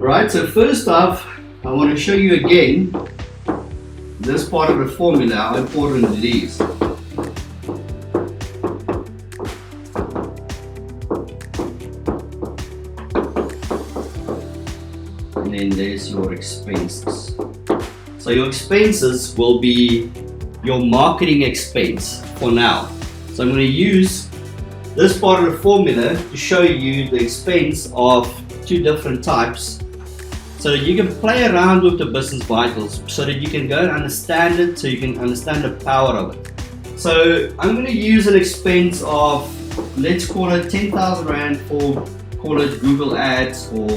Alright, so first off, I want to show you again this part of the formula, how important it is. And then there's your expenses. So your expenses will be your marketing expense for now. So I'm going to use this part of the formula to show you the expense of two different types, so that you can play around with the business vitals, so that you can go and understand it, so you can understand the power of it. So I'm going to use an expense of, let's call it 10,000 Rand for, call it Google ads, or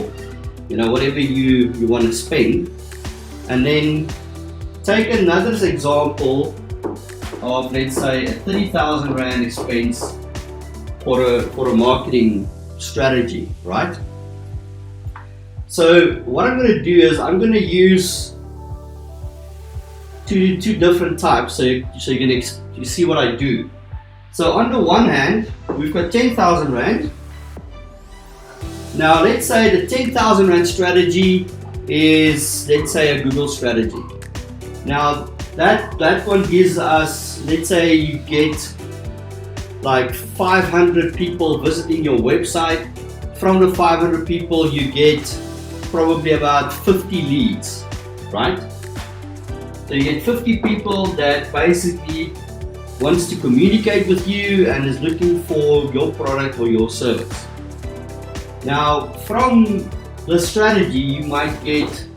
whatever you want to spend. And then take another example of, let's say, a 30,000 Rand expense for a marketing strategy, right? So what I'm going to do is I'm going to use two different types, so you see what I do. So on the one hand, we've got 10,000 Rand. Now let's say the 10,000 Rand strategy is, let's say, a Google strategy. Now that one gives us, let's say you get like 500 people visiting your website. From the 500 people you get probably about 50 leads, right? So you get 50 people that basically wants to communicate with you and is looking for your product or your service. Now from the strategy you might get,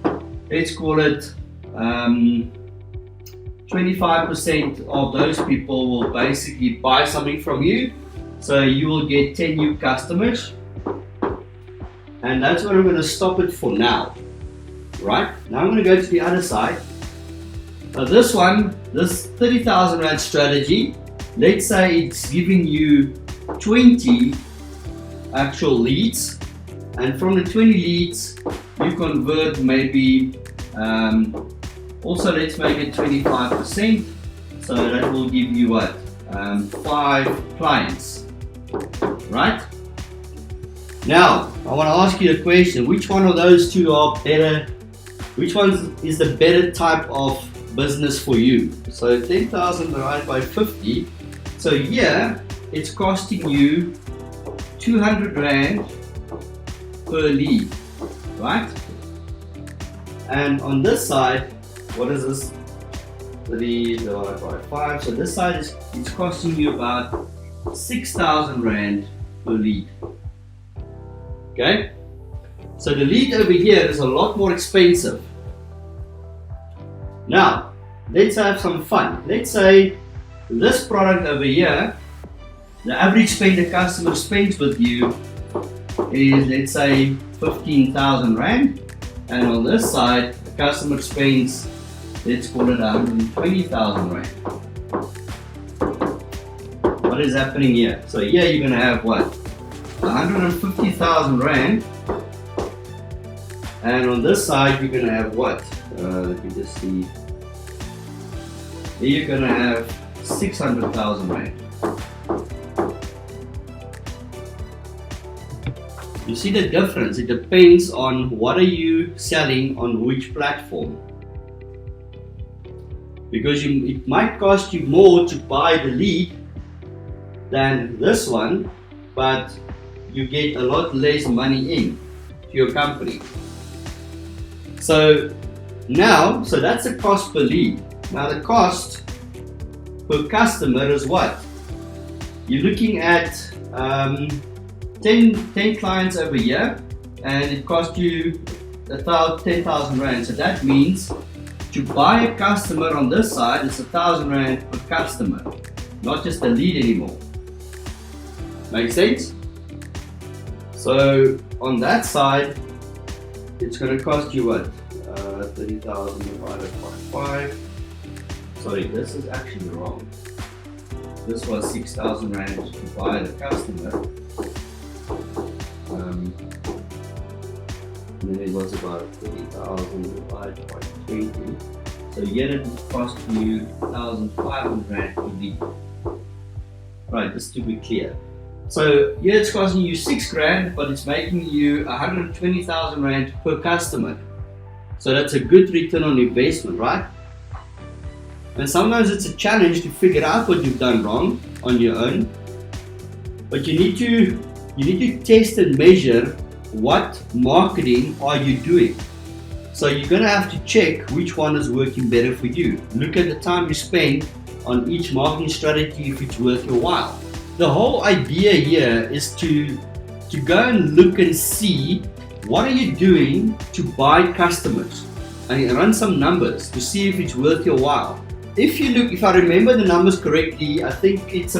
let's call it 25% of those people will basically buy something from you, so you will get 10 new customers. And that's where I'm going to stop it for now. Right? Now I'm going to go to the other side. Now this one, this 30,000 Rand strategy, let's say it's giving you 20 actual leads, and from the 20 leads you convert maybe, also let's make it 25%, so that will give you what? 5 clients, right? Now, I want to ask you a question. Which one of those two are better? Which one is the better type of business for you? So 10,000 divided by 50. So here, it's costing you 200 Rand per lead, right? And on this side, what is this? 30 divided by 5. So this side it's costing you about 6,000 Rand per lead. Okay, so the lead over here is a lot more expensive. Now, let's have some fun. Let's say this product over here, the average spend a customer spends with you is, let's say, 15,000 Rand, and on this side, the customer spends, let's call it 120,000 Rand. What is happening here? So here you're going to have what? 150,000 Rand, and on this side you're going to have what? Let me just see. Here you're going to have 600,000 Rand. You see the difference? It depends on what are you selling on which platform. Because it might cost you more to buy the lead than this one, but you get a lot less money in to your company. So that's the cost per lead. Now the cost per customer is what? You're looking at 10 clients over here, and it costs you 10,000 Rand. So that means to buy a customer on this side, it's 1,000 Rand per customer, not just a lead anymore. Make sense? So on that side, it's going to cost you what? 30,000 divided by 5. Sorry, this is actually wrong. This was 6,000 Rand to buy the customer. And then it was about 30,000 divided by 20. So here it will cost you 1,500 Rand per lead. Right, just to be clear. So here it's costing you 6 grand, but it's making you 120,000 rand per customer. So that's a good return on investment, right? And sometimes it's a challenge to figure out what you've done wrong on your own. But you need to test and measure what marketing are you doing. So you're going to have to check which one is working better for you. Look at the time you spend on each marketing strategy if it's worth your while. The whole idea here is to go and look and see what are you doing to buy customers and run some numbers to see if it's worth your while. If I remember the numbers correctly, I think currently it's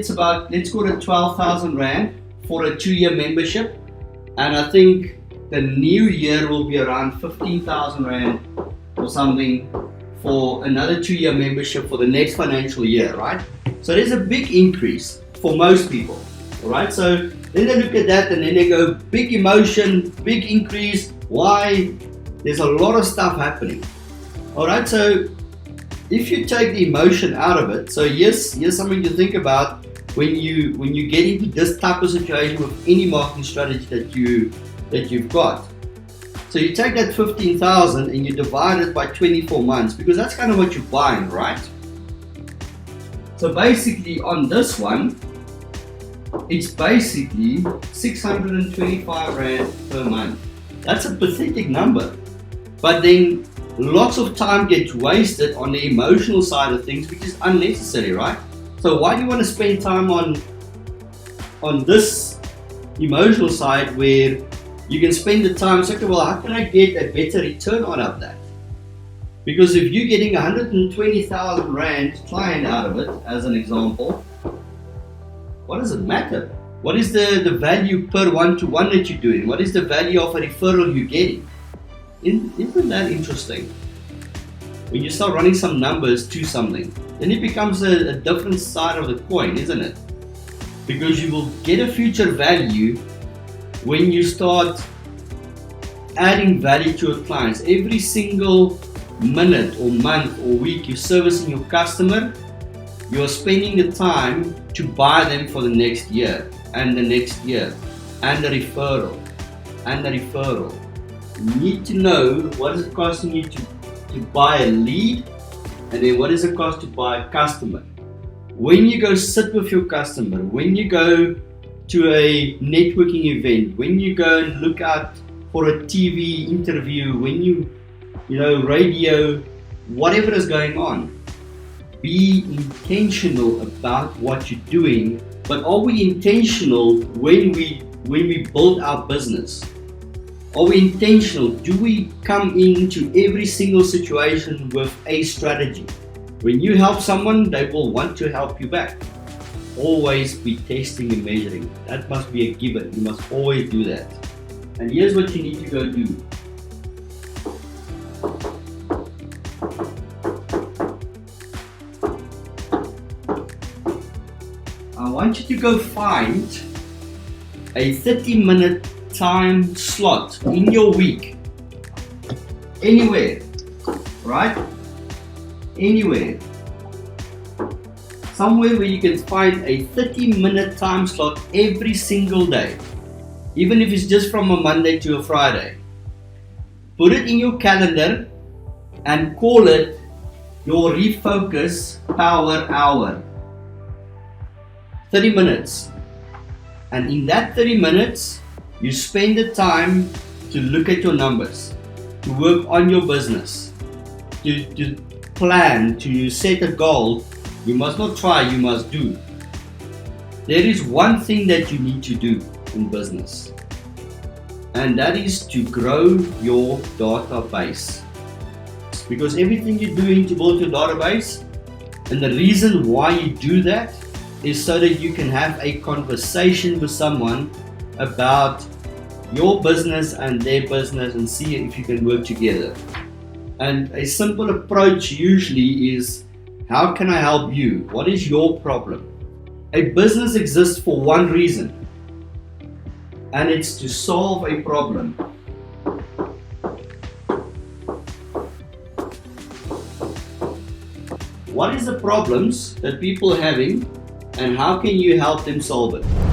about, let's call it 12,000 rand for a 2-year membership, and I think the new year will be around 15,000 rand or something for another 2-year membership for the next financial year, right? So there's a big increase for most people, all right? So then they look at that and then they go, big emotion, big increase. Why? There's a lot of stuff happening, all right? So if you take the emotion out of it, so here's something to think about when you get into this type of situation with any marketing strategy that you've got. So you take that 15,000 and you divide it by 24 months, because that's kind of what you're buying, right? So basically on this one, it's basically 625 rand per month. That's a pathetic number. But then lots of time gets wasted on the emotional side of things, which is unnecessary, right? So why do you want to spend time on this emotional side where you can spend the time saying, okay, well, how can I get a better return out of that? Because if you're getting 120,000 rand client out of it, as an example, what does it matter? What is the value per one-to-one that you're doing? What is the value of a referral you're getting? Isn't that interesting? When you start running some numbers to something, then it becomes a different side of the coin, isn't it? Because you will get a future value when you start adding value to your clients. Every single minute or month or week you're servicing your customer, you're spending the time to buy them for the next year and the next year and the referral and the referral. You need to know what is it costing you to buy a lead, and then what is it cost to buy a customer. When you go sit with your customer, when you go to a networking event, when you go and look out for a TV interview, when you radio, whatever is going on, be intentional about what you're doing. But are we intentional when we build our business? Are we intentional? Do we come into every single situation with a strategy? When you help someone, they will want to help you back. Always be testing and measuring. That must be a given. You must always do that. And here's what you need to go do. I want you to go find a 30-minute time slot in your week, anywhere, right? Anywhere, somewhere where you can find a 30-minute time slot every single day, even if it's just from a Monday to a Friday. Put it in your calendar and call it your refocus power hour. 30 minutes. And in that 30 minutes, you spend the time to look at your numbers, to work on your business, to plan, to set a goal. You must not try, you must do. There is one thing that you need to do in business, and that is to grow your database. Because everything you're doing to build your database, and the reason why you do that is so that you can have a conversation with someone about your business and their business and see if you can work together. And a simple approach usually is, how can I help you? What is your problem? A business exists for one reason, and it's to solve a problem. What is the problems that people are having and how can you help them solve it?